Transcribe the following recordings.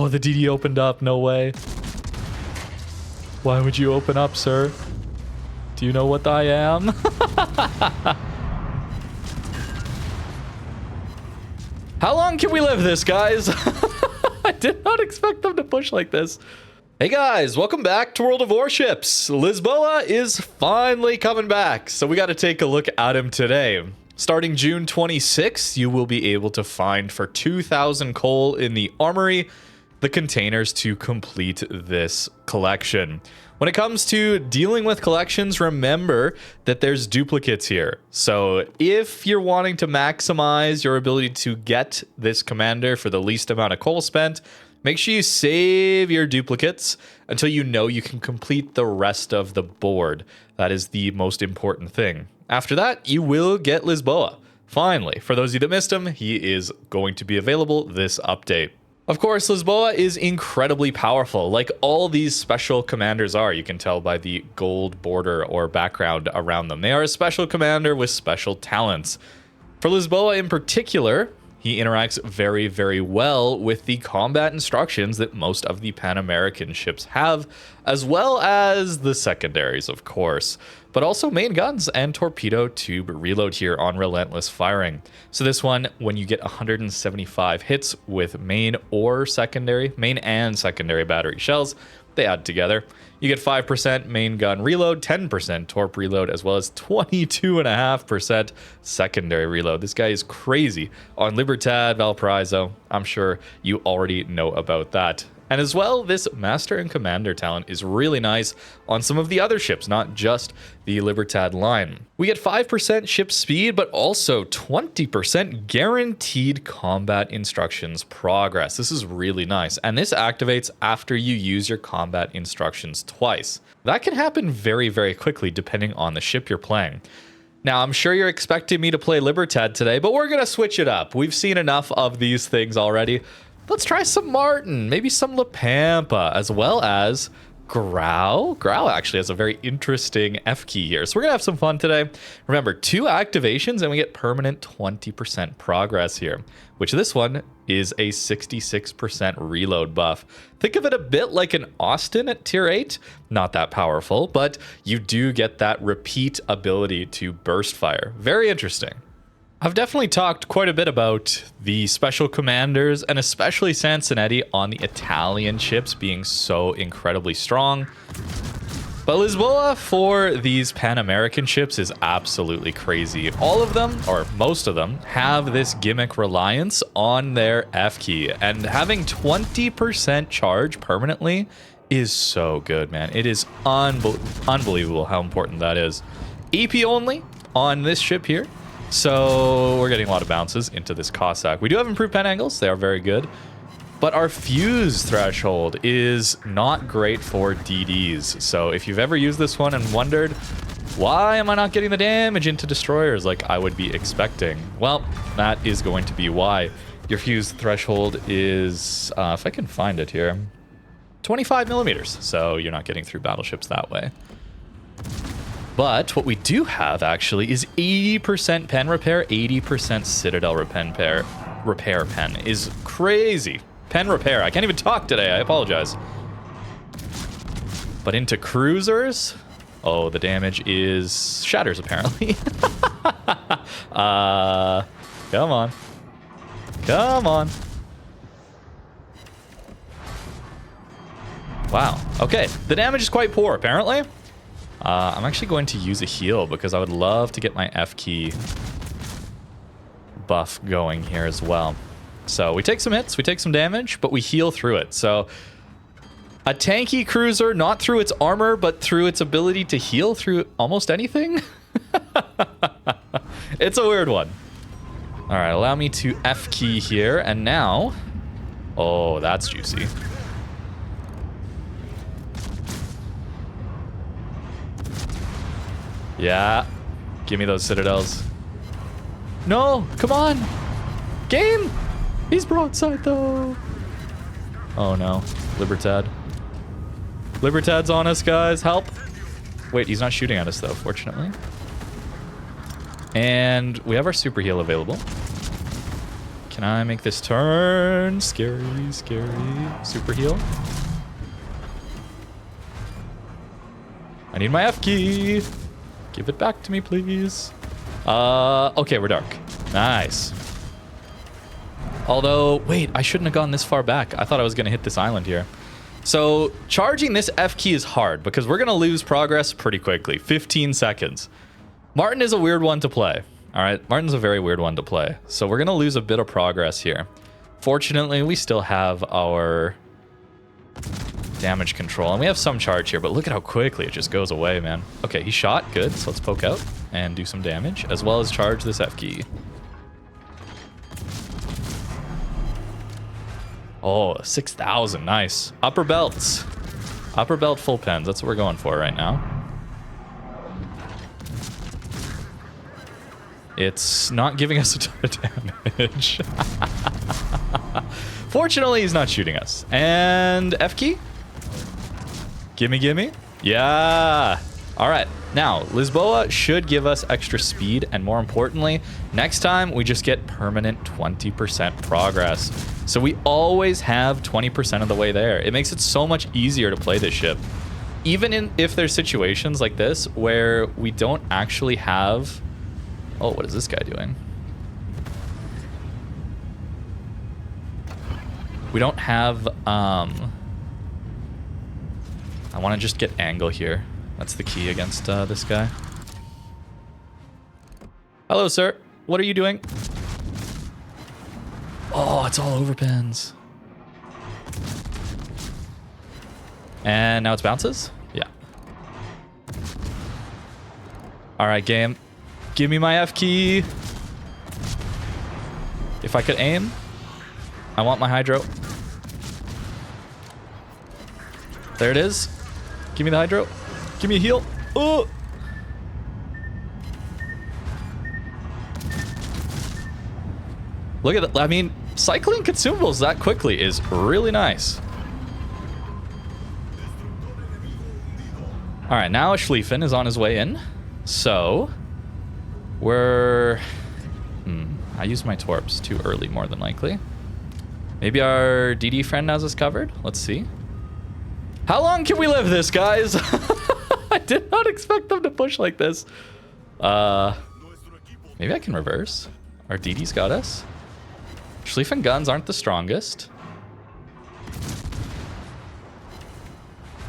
Oh, the DD opened up. No way. Why would you open up, sir? Do you know what I am? How long can we live this, guys? I did not expect them to push like this. Hey guys, welcome back to World of Warships. Lisboa is finally coming back, so we got to take a look at him today. Starting June 26th, you will be able to find for 2,000 coal in the Armory the containers to complete this collection. When it comes to dealing with collections, remember that there's duplicates here. So if you're wanting to maximize your ability to get this commander for the least amount of coal spent, make sure you save your duplicates until you know you can complete the rest of the board. That is the most important thing. After that, you will get Lisboa. Finally, for those of you that missed him, he is going to be available this update. Of course, Lisboa is incredibly powerful, like all these special commanders are. You can tell by the gold border or background around them. They are a special commander with special talents. For Lisboa in particular, he interacts very, very well with the combat instructions that most of the Pan American ships have, as well as the secondaries, of course, but also main guns and torpedo tube reload here on relentless firing. So this one, when you get 175 hits with main and secondary battery shells, they add together. You get 5% main gun reload, 10% torp reload, as well as 22.5% secondary reload. This guy is crazy. On Libertad, Valparaiso, I'm sure you already know about that. And as well, this Master and Commander talent is really nice on some of the other ships, not just the Libertad line. We get 5% ship speed, but also 20% guaranteed combat instructions progress. This is really nice. And this activates after you use your combat instructions twice. That can happen very, very quickly depending on the ship you're playing. Now, I'm sure you're expecting me to play Libertad today, but we're going to switch it up. We've seen enough of these things already. Let's try some Martin, maybe some La Pampa, as well as Grau. Grau actually has a very interesting F key here. So we're going to have some fun today. Remember, 2 activations and we get permanent 20% progress here, which this one is a 66% reload buff. Think of it a bit like an Austin at tier 8. Not that powerful, but you do get that repeat ability to burst fire. Very interesting. I've definitely talked quite a bit about the special commanders and especially Sansonetti on the Italian ships being so incredibly strong. But Lisboa for these Pan American ships is absolutely crazy. All of them, or most of them, have this gimmick reliance on their F key. And having 20% charge permanently is so good, man. It is unbelievable how important that is. EP only on this ship here. So we're getting a lot of bounces into this Cossack. We do have improved pen angles. They are very good. But our fuse threshold is not great for DDs. So if you've ever used this one and wondered, why am I not getting the damage into destroyers like I would be expecting? Well, that is going to be why. Your fuse threshold is, if I can find it here, 25 millimeters. So you're not getting through battleships that way. But what we do have actually is 80% pen repair, 80% Citadel repair pen is crazy. Pen repair. I can't even talk today. I apologize. But into cruisers, oh, the damage is shatters apparently. Come on. Come on. Wow. Okay. The damage is quite poor apparently. I'm actually going to use a heal because I would love to get my F key buff going here as well. So we take some hits, we take some damage, but we heal through it. So a tanky cruiser, not through its armor, but through its ability to heal through almost anything. It's a weird one. All right, allow me to F key here. And now, oh, that's juicy. Yeah, give me those citadels. No, come on. Game. He's broadside though. Oh no, Libertad. Libertad's on us, guys. Help. Wait, he's not shooting at us though, fortunately. And we have our super heal available. Can I make this turn? Scary, scary. Super heal. I need my F key. Give it back to me, please. Okay, we're dark. Nice. Although, wait, I shouldn't have gone this far back. I thought I was going to hit this island here. So charging this F key is hard because we're going to lose progress pretty quickly. 15 seconds. Martin is a weird one to play. All right, Martin's a very weird one to play. So we're going to lose a bit of progress here. Fortunately, we still have our damage control. And we have some charge here, but look at how quickly it just goes away, man. Okay, he shot. Good. So let's poke out and do some damage, as well as charge this F key. Oh, 6,000. Nice. Upper belts. Upper belt full pens. That's what we're going for right now. It's not giving us a ton of damage. Fortunately, he's not shooting us. And F key? Gimme, gimme. Yeah. All right. Now, Lisboa should give us extra speed. And more importantly, next time we just get permanent 20% progress. So we always have 20% of the way there. It makes it so much easier to play this ship. Even if there's situations like this where we don't actually have... Oh, what is this guy doing? We don't have... I want to just get angle here. That's the key against this guy. Hello, sir. What are you doing? Oh, it's all over pins. And now it's bounces? Yeah. All right, game. Give me my F key. If I could aim. I want my hydro. There it is. Give me the hydro. Give me a heal. Oh! Look at that. I mean, cycling consumables that quickly is really nice. All right, now Schlieffen is on his way in. So, we're... I used my torps too early, more than likely. Maybe our DD friend has us covered. Let's see. How long can we live this, guys? I did not expect them to push like this. Maybe I can reverse. Our DD's got us. Schlieffen guns aren't the strongest.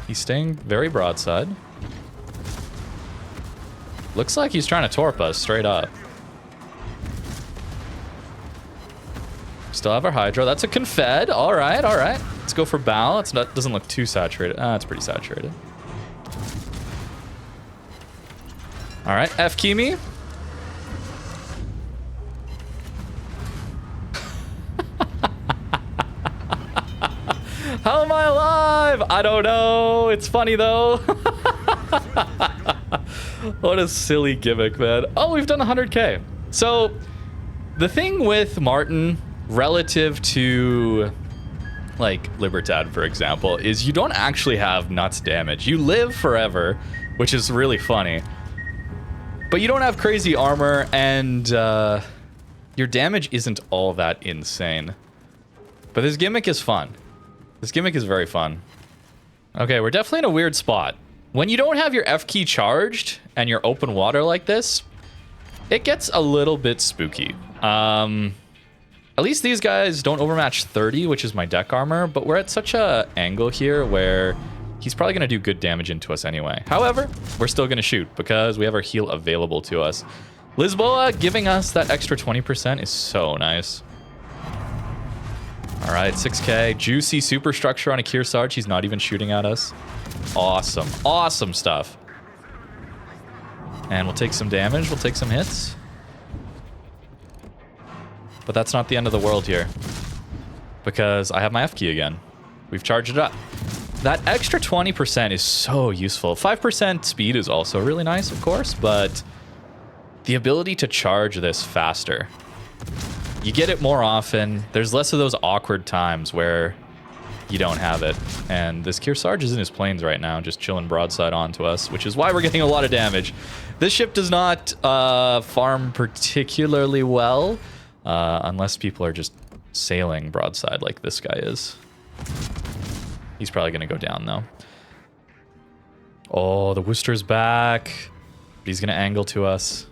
He's staying very broadside. Looks like he's trying to torp us straight up. Still have our hydro. That's a confed. All right, all right. Let's go for bow. It's not, doesn't look too saturated. It's pretty saturated. All right, F key me. How am I alive? I don't know. It's funny though. What a silly gimmick, man. Oh, we've done 100K. So the thing with Martin relative to like Libertad, for example, is you don't actually have nuts damage. You live forever, which is really funny. But you don't have crazy armor, and your damage isn't all that insane. But this gimmick is fun. This gimmick is very fun. Okay, we're definitely in a weird spot. When you don't have your F key charged and you're open water like this, it gets a little bit spooky. At least these guys don't overmatch 30, which is my deck armor, but we're at such a angle here where he's probably going to do good damage into us anyway. However, we're still going to shoot because we have our heal available to us. Lisboa giving us that extra 20% is so nice. All right, 6K. Juicy superstructure on a Kearsarge. He's not even shooting at us. Awesome. Awesome stuff. And we'll take some damage. We'll take some hits. But that's not the end of the world here. Because I have my F key again. We've charged it up. That extra 20% is so useful. 5% speed is also really nice, of course, but the ability to charge this faster. You get it more often. There's less of those awkward times where you don't have it. And this Kearsarge is in his planes right now, just chilling broadside onto us, which is why we're getting a lot of damage. This ship does not farm particularly well, unless people are just sailing broadside like this guy is. He's probably going to go down, though. Oh, the Worcester's back. But he's going to angle to us.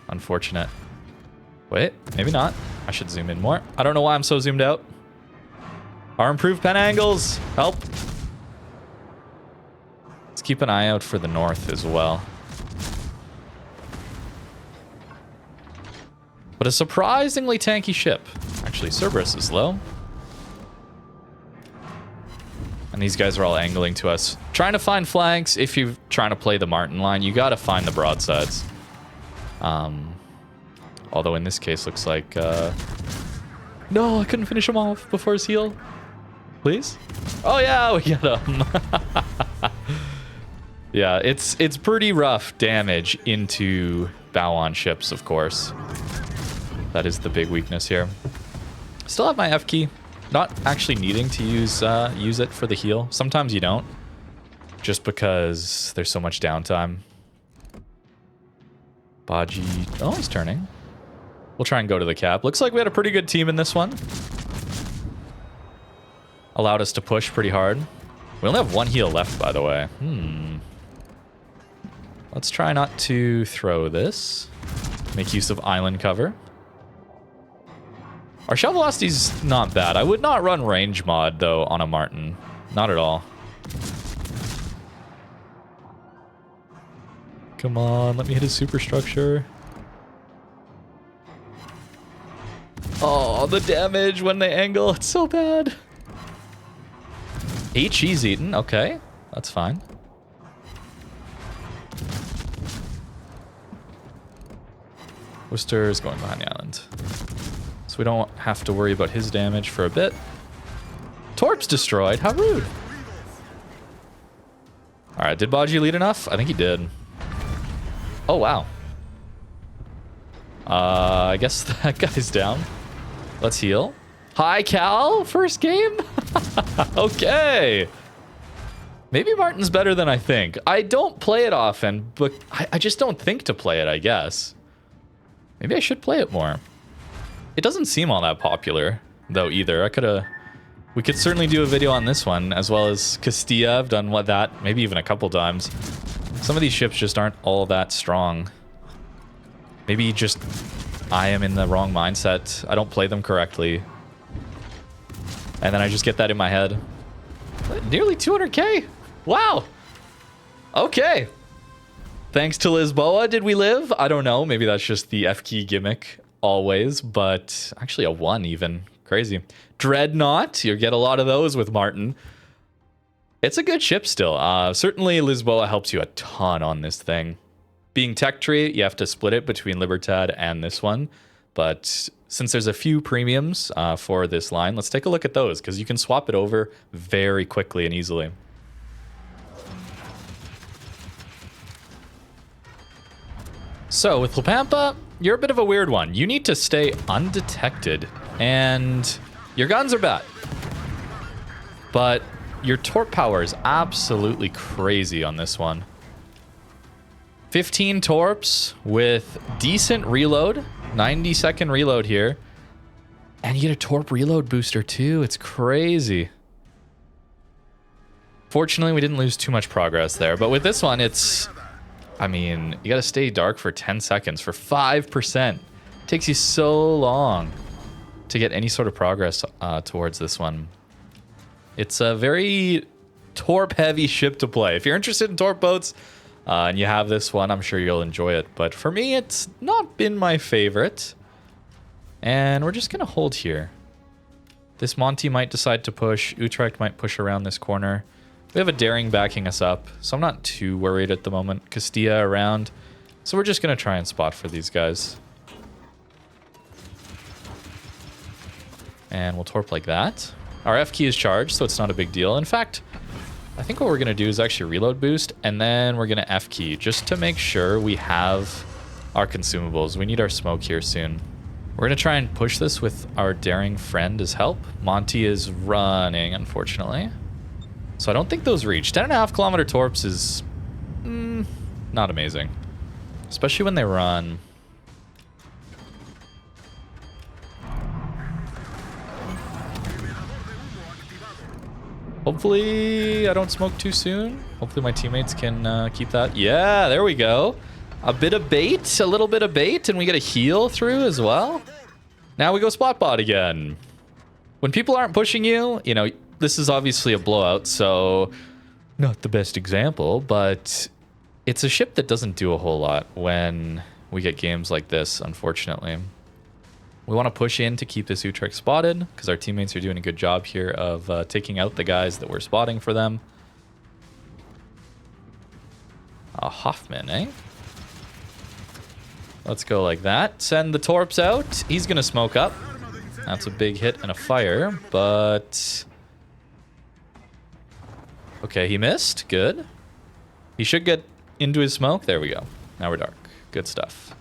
Unfortunate. Wait, maybe not. I should zoom in more. I don't know why I'm so zoomed out. Our improved pen angles. Help. Let's keep an eye out for the north as well. But a surprisingly tanky ship. Actually, Cerberus is low. And these guys are all angling to us. Trying to find flanks. If you're trying to play the Martin line, you got to find the broadsides. Although in this case, looks like... No, I couldn't finish him off before his heal. Please? Oh, yeah, we got him. Yeah, it's pretty rough damage into bow-on ships, of course. That is the big weakness here. Still have my F key. Not actually needing to use it for the heal. Sometimes you don't. Just because there's so much downtime. Baji... Oh, he's turning. We'll try and go to the cap. Looks like we had a pretty good team in this one. Allowed us to push pretty hard. We only have one heal left, by the way. Let's try not to throw this. Make use of island cover. Our shell velocity's not bad. I would not run range mod, though, on a Martin. Not at all. Come on, let me hit his superstructure. Oh, the damage when they angle. It's so bad. HE's eaten. Okay, that's fine. Worcester is going behind the island. So we don't have to worry about his damage for a bit. Torp's destroyed. How rude. Alright, did Baji lead enough? I think he did. Oh, wow. I guess that guy's down. Let's heal. Hi, Cal. First game? Okay. Maybe Martin's better than I think. I don't play it often, but I just don't think to play it, I guess. Maybe I should play it more. It doesn't seem all that popular, though, either. We could certainly do a video on this one, as well as Castilla. I've done that, maybe even a couple times. Some of these ships just aren't all that strong. Maybe just I am in the wrong mindset. I don't play them correctly. And then I just get that in my head. Nearly 200k? Wow. Okay. Thanks to Lisboa, did we live? I don't know. Maybe that's just the F key gimmick always, but actually a 1 even. Crazy. Dreadnought. You get a lot of those with Martin. It's a good ship still. Certainly Lisboa helps you a ton on this thing. Being tech tree, you have to split it between Libertad and this one. But since there's a few premiums for this line, let's take a look at those, because you can swap it over very quickly and easily. So with La Pampa, you're a bit of a weird one. You need to stay undetected, and your guns are bad. But your torp power is absolutely crazy on this one. 15 torps with decent reload, 90-second reload here. And you get a torp reload booster too. It's crazy. Fortunately, we didn't lose too much progress there. But with this one, it's... I mean, you gotta stay dark for 10 seconds for 5%. It takes you so long to get any sort of progress towards this one. It's a very torp-heavy ship to play. If you're interested in torp boats and you have this one, I'm sure you'll enjoy it. But for me, it's not been my favorite. And we're just gonna hold here. This Monty might decide to push. Utrecht might push around this corner. We have a daring backing us up, so I'm not too worried at the moment. Castilla around. So we're just going to try and spot for these guys. And we'll torp like that. Our F key is charged, so it's not a big deal. In fact, I think what we're going to do is actually reload boost, and then we're going to F key, just to make sure we have our consumables. We need our smoke here soon. We're going to try and push this with our daring friend as help. Monty is running, unfortunately. So I don't think those reach. 10.5 kilometer torps is not amazing. Especially when they run. Hopefully I don't smoke too soon. Hopefully my teammates can keep that. Yeah, there we go. A bit of bait, a little bit of bait, and we get a heal through as well. Now we go spot bot again. When people aren't pushing you, you know, this is obviously a blowout, so not the best example, but it's a ship that doesn't do a whole lot when we get games like this, unfortunately. We want to push in to keep this Utrecht spotted, because our teammates are doing a good job here of taking out the guys that we're spotting for them. Hoffman, eh? Let's go like that. Send the torps out. He's going to smoke up. That's a big hit and a fire, but... Okay, he missed. Good. He should get into his smoke. There we go. Now we're dark. Good stuff.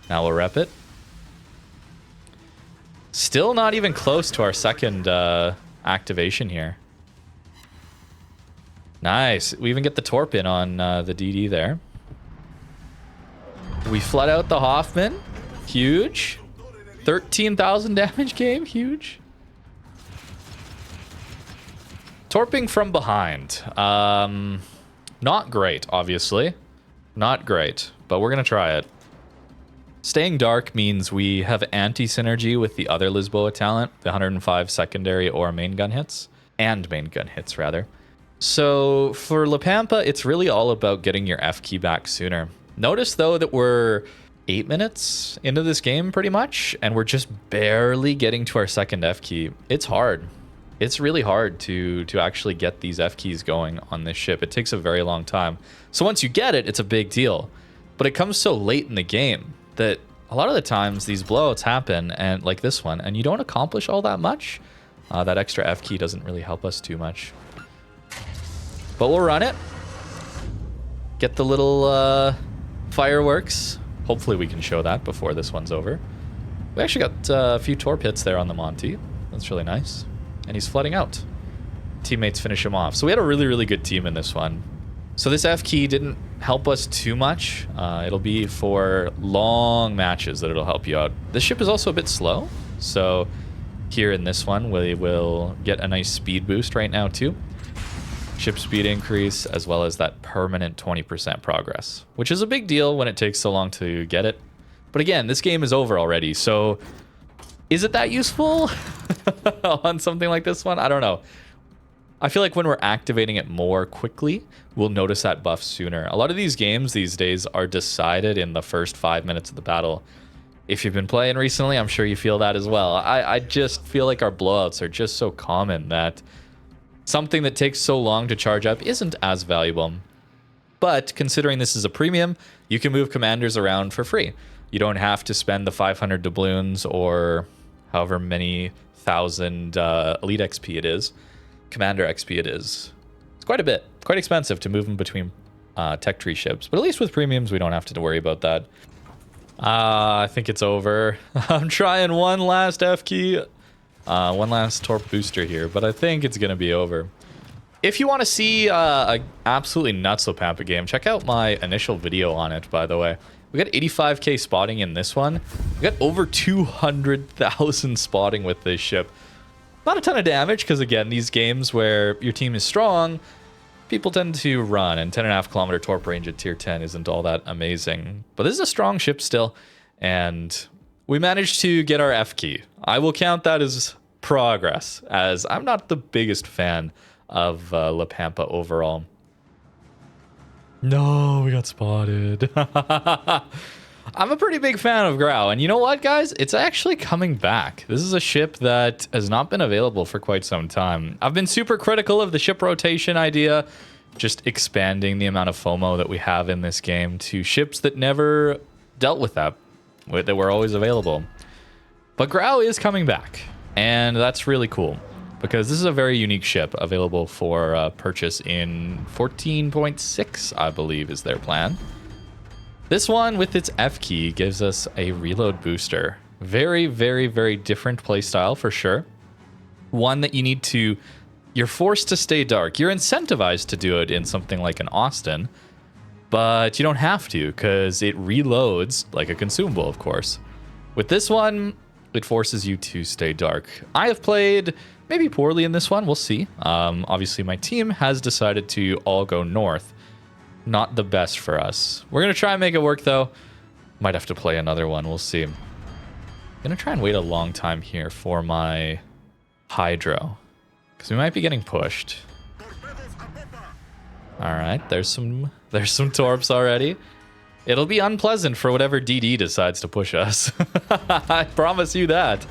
Now we'll rep it. Still not even close to our second activation here. Nice. We even get the torp in on the DD there. We flood out the Hoffman. Huge. 13,000 damage game. Huge. Torping from behind. Not great, obviously. Not great, but we're going to try it. Staying dark means we have anti-synergy with the other Lisboa talent, the 105 secondary or main gun hits. And main gun hits, rather. So for La Pampa, it's really all about getting your F key back sooner. Notice, though, that we're 8 minutes into this game, pretty much, and we're just barely getting to our second F key. It's hard. It's really hard to actually get these F keys going on this ship. It takes a very long time. So once you get it, it's a big deal. But it comes so late in the game that a lot of the times these blowouts happen, and like this one, and you don't accomplish all that much. That extra F key doesn't really help us too much. But we'll run it. Get the little fireworks. Hopefully we can show that before this one's over. We actually got a few torp hits there on the Monty. That's really nice. And he's flooding out. Teammates finish him off. So we had a really, really good team in this one. So this F key didn't help us too much. It'll be for long matches that it'll help you out. This ship is also a bit slow. So here in this one, we will get a nice speed boost right now too. Ship speed increase, as well as that permanent 20% progress, which is a big deal when it takes so long to get it. But again, this game is over already, so is it that useful on something like this one? I don't know. I feel like when we're activating it more quickly, we'll notice that buff sooner. A lot of these games these days are decided in the first 5 minutes of the battle. If you've been playing recently, I'm sure you feel that as well. I just feel like our blowouts are just so common that something that takes so long to charge up isn't as valuable. But considering this is a premium, you can move commanders around for free. You don't have to spend the 500 doubloons or however many thousand elite XP it is, commander XP it is. It's quite a bit, quite expensive to move them between tech tree ships. But at least with premiums, we don't have to worry about that. I think it's over. I'm trying one last F key. One last torp booster here, but I think it's going to be over. If you want to see a absolutely nuts La Pampa game, check out my initial video on it, by the way. We got 85k spotting in this one. We got over 200,000 spotting with this ship. Not a ton of damage, because again, these games where your team is strong, people tend to run, and 10.5 kilometer torp range at tier 10 isn't all that amazing. But this is a strong ship still, and we managed to get our F key. I will count that as progress, as I'm not the biggest fan of La Pampa overall. No, we got spotted. I'm a pretty big fan of Grau, and you know what, guys? It's actually coming back. This is a ship that has not been available for quite some time. I've been super critical of the ship rotation idea, just expanding the amount of FOMO that we have in this game to ships that never dealt with that were always available. But Grau is coming back, and that's really cool, because this is a very unique ship available for purchase in 14.6, I believe, is their plan. This one, with its F key, gives us a reload booster. Very, very, very different playstyle for sure. One that you're forced to stay dark. You're incentivized to do it in something like an Austin, but you don't have to, because it reloads like a consumable, of course. With this one, it forces you to stay dark. I have played maybe poorly in this one. We'll see. Obviously, my team has decided to all go north. Not the best for us. We're going to try and make it work, though. Might have to play another one. We'll see. I'm going to try and wait a long time here for my hydro, because we might be getting pushed. All right, there's some torps already. It'll be unpleasant for whatever DD decides to push us. I promise you that.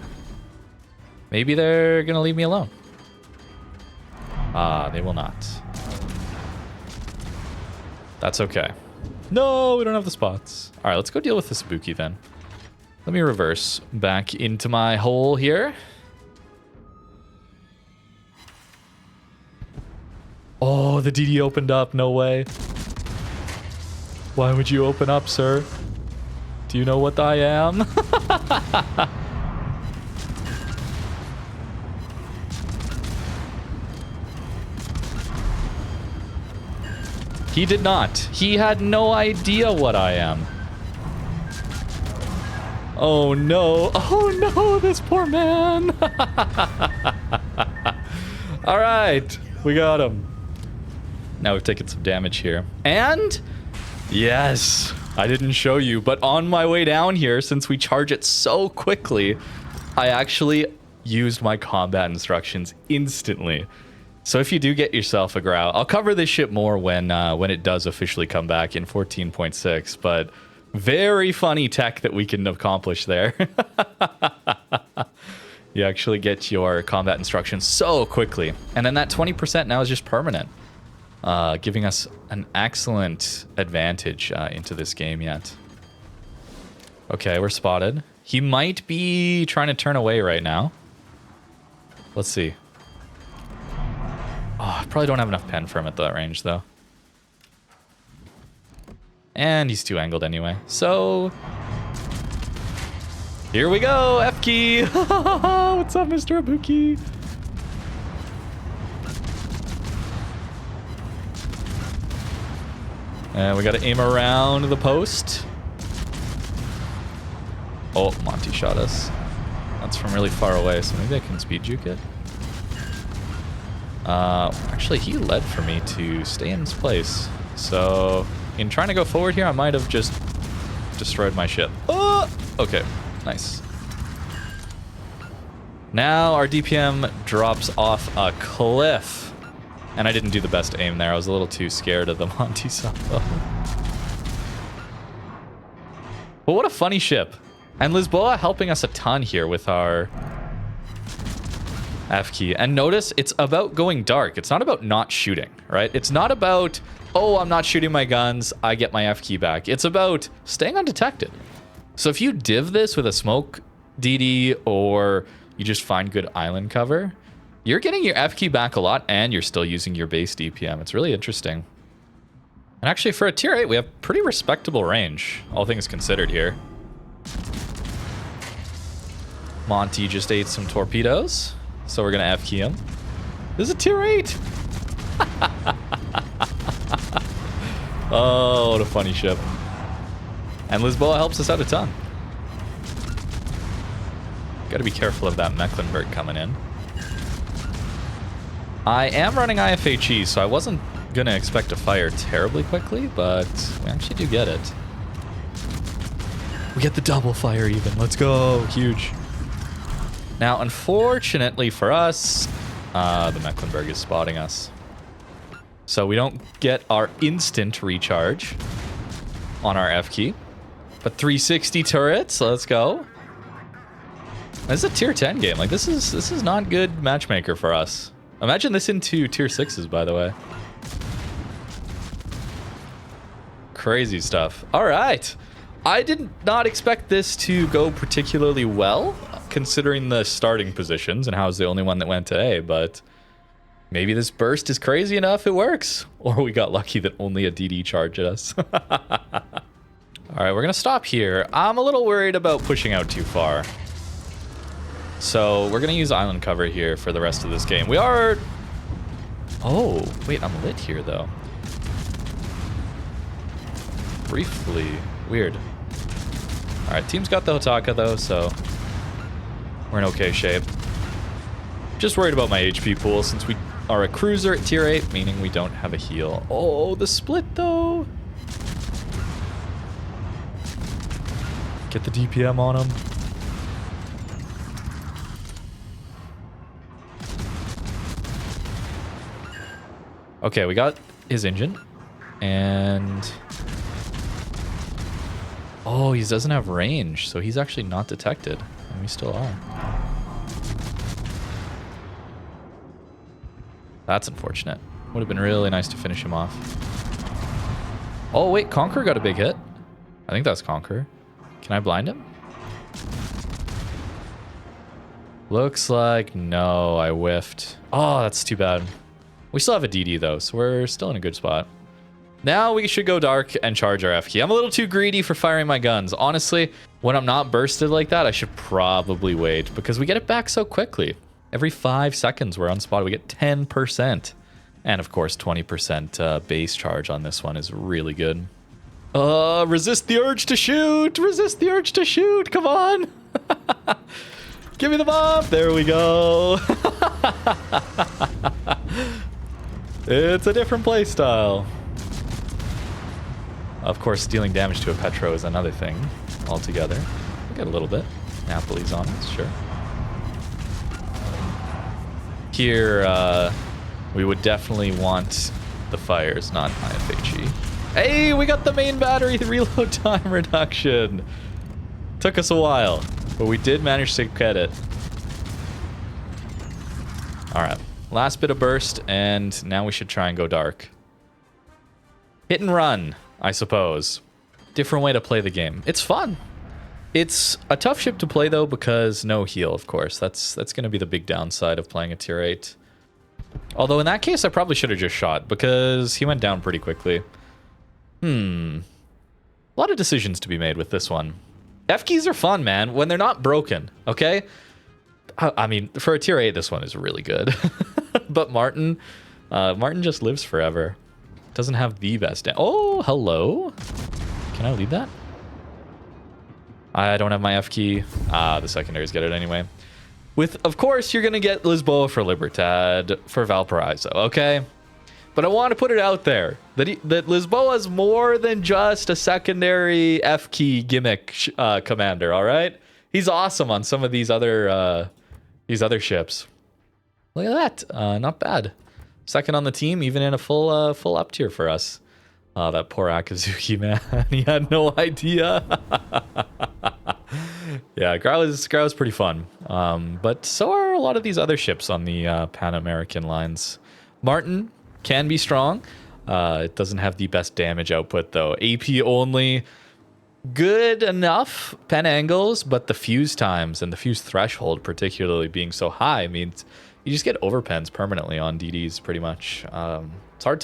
Maybe they're gonna leave me alone. They will not. That's okay. No, we don't have the spots. All right, let's go deal with this Ibuki then. Let me reverse back into my hole here. Oh, the DD opened up. No way. Why would you open up, sir? Do you know what I am? He did not. He had no idea what I am. Oh no. Oh no, this poor man. All right, we got him. Now we've taken some damage here. And yes, I didn't show you, but on my way down here, since we charge it so quickly, I actually used my combat instructions instantly. So if you do get yourself a Grau, I'll cover this shit more when it does officially come back in 14.6, but very funny tech that we can accomplish there. You actually get your combat instructions so quickly. And then that 20% now is just permanent, giving us an excellent advantage into this game yet. Okay, we're spotted. He might be trying to turn away right now. Let's see. Oh, I probably don't have enough pen for him at that range, though. And he's too angled anyway. So here we go, F key. What's up, Mr. Ibuki? And we got to aim around the post. Oh, Monty shot us. That's from really far away, so maybe I can speed juke it. Actually, he led for me to stay in his place. So in trying to go forward here, I might have just destroyed my ship. Oh, okay, nice. Now our DPM drops off a cliff. And I didn't do the best aim there. I was a little too scared of the Monty Salvo. But what a funny ship. And Lisboa helping us a ton here with our F key. And notice it's about going dark. It's not about not shooting, right? It's not about, oh, I'm not shooting my guns, I get my F key back. It's about staying undetected. So if you div this with a smoke DD or you just find good island cover, you're getting your F key back a lot and you're still using your base DPM. It's really interesting. And actually for a tier 8, we have pretty respectable range, all things considered here. Monty just ate some torpedoes, so we're gonna F key him. This is a tier 8. Oh, what a funny ship. And Lisboa helps us out a ton. Gotta be careful of that Mecklenburg coming in. I am running IFHE, so I wasn't gonna expect to fire terribly quickly, but we actually do get it. We get the double fire even. Let's go. Huge. Now, unfortunately for us, the Mecklenburg is spotting us. So we don't get our instant recharge on our F key. But 360 turrets, let's go. This is a tier 10 game. Like this is not good matchmaker for us. Imagine this into tier 6s, by the way. Crazy stuff. All right. I did not expect this to go particularly well, considering the starting positions and how I was the only one that went to A, but maybe this burst is crazy enough it works. Or we got lucky that only a DD charged us. All right, we're going to stop here. I'm a little worried about pushing out too far. So we're going to use island cover here for the rest of this game. We are... Oh, wait, I'm lit here, though. Briefly. Weird. All right, team's got the Hotaka, though, so We're in okay shape. Just worried about my HP pool since we are a cruiser at tier 8, meaning we don't have a heal. Oh, the split though. Get the DPM on him. Okay, we got his engine. And... oh, he doesn't have range, so he's actually not detected. And we still are. That's unfortunate. Would have been really nice to finish him off. Oh, wait, Conqueror got a big hit. I think that's Conqueror. Can I blind him? Looks like no, I whiffed. Oh, that's too bad. We still have a DD though, so we're still in a good spot. Now we should go dark and charge our F key. I'm a little too greedy for firing my guns. Honestly, when I'm not bursted like that, I should probably wait because we get it back so quickly. Every 5 seconds we're unspotted, we get 10%. And of course, 20% base charge on this one is really good. Resist the urge to shoot! Resist the urge to shoot! Come on! Give me the bomb! There we go! It's a different playstyle. Of course, dealing damage to a Petro is another thing altogether. We got a little bit. Napoli's on us, sure. Here, we would definitely want the fires, not IFHE. Hey, we got the main battery reload time reduction. Took us a while, but we did manage to get it. All right, last bit of burst, and now we should try and go dark. Hit and run, I suppose. Different way to play the game. It's fun. It's a tough ship to play, though, because no heal, of course. That's going to be the big downside of playing a tier 8. Although in that case, I probably should have just shot, because he went down pretty quickly. A lot of decisions to be made with this one. F-keys are fun, man, when they're not broken, okay? I mean, for a tier 8, this one is really good. But Martin just lives forever. Doesn't have the best... oh, hello? Can I lead that? I don't have my F key. The secondaries get it anyway. Of course, you're going to get Lisboa for Libertad for Valparaiso, okay? But I want to put it out there that Lisboa is more than just a secondary F key gimmick commander, all right? He's awesome on some of these other ships. Look at that. Not bad. Second on the team, even in a full up tier for us. Oh, that poor Akazuki, man. He had no idea. Yeah, Grau is pretty fun. But so are a lot of these other ships on the Pan American lines. Martin can be strong. It doesn't have the best damage output, though. AP only. Good enough pen angles, but the fuse times and the fuse threshold particularly being so high means you just get overpens permanently on DDs pretty much. It's hard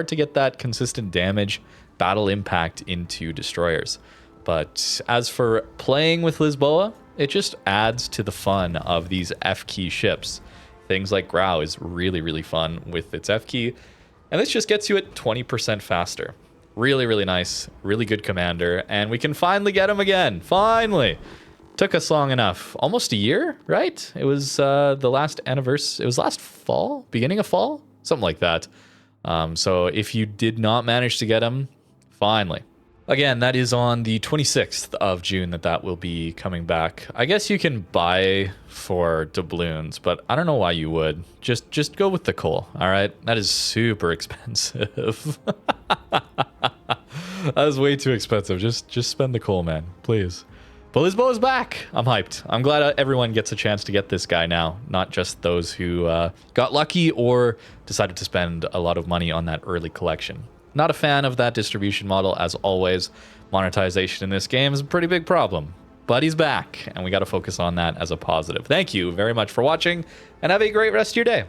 to get that consistent damage, battle impact into destroyers. But as for playing with Lisboa, it just adds to the fun of these F-key ships. Things like Grau is really, really fun with its F-key. And this just gets you at 20% faster. Really, really nice. Really good commander. And we can finally get him again. Finally! Took us long enough. Almost a year, right? It was the last anniversary. It was last fall? Beginning of fall? Something like that. So if you did not manage to get him, finally. Again, that is on the 26th of June that will be coming back. I guess you can buy for doubloons, but I don't know why you would. Just go with the coal, all right? That is super expensive. That is way too expensive. Just spend the coal, man, please. But Lisboa's back. I'm hyped. I'm glad everyone gets a chance to get this guy now, not just those who got lucky or decided to spend a lot of money on that early collection. Not a fan of that distribution model, as always. Monetization in this game is a pretty big problem. But he's back, and we got to focus on that as a positive. Thank you very much for watching, and have a great rest of your day.